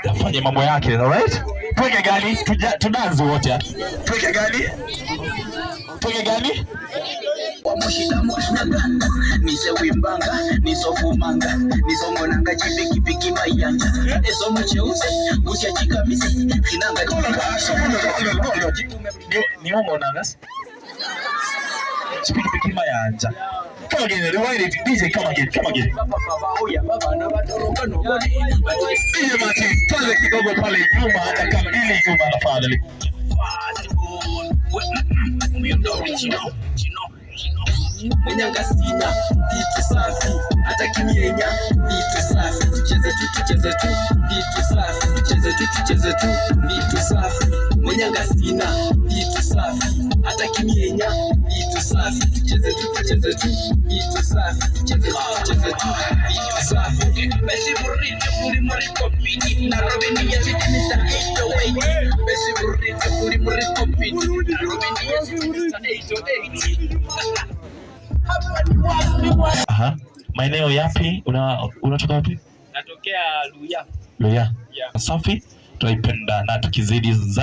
afanye mambo yake, alright? Tuweke gani? Tudanze wote. Tuweke gani? Tuweke gani? Wamushida mwanaganda nize wimbanga nizofumanga nizongonanga chipiki mayanja ezo mucheuze usya chikamisi kinanga ni ngonanga chipiki mayanja. Come again, rewind it. DJ, come again. DJ Martin, pale kidogo pale nyuma, hata kama ile nyuma tafadhali. Mwenyanga sina vitu safi, hata kimienya vitu safi. Tucheze tu vitu safi, tucheze tu vitu safi. Mwenyanga sina vitu safi, hata kimienya vitu safi. Tucheze tu vitu safi, tucheze tu vitu safi. Basi burrito muri kopiti na robeni ya sitimisa 808. Basi burrito muri kopiti na robeni ya sitimisa 808. Aha. Maeneo yapi? Unatoka wapi? Natokea Luya. Luya. Safi. Tunaipenda na tukizidi zaidi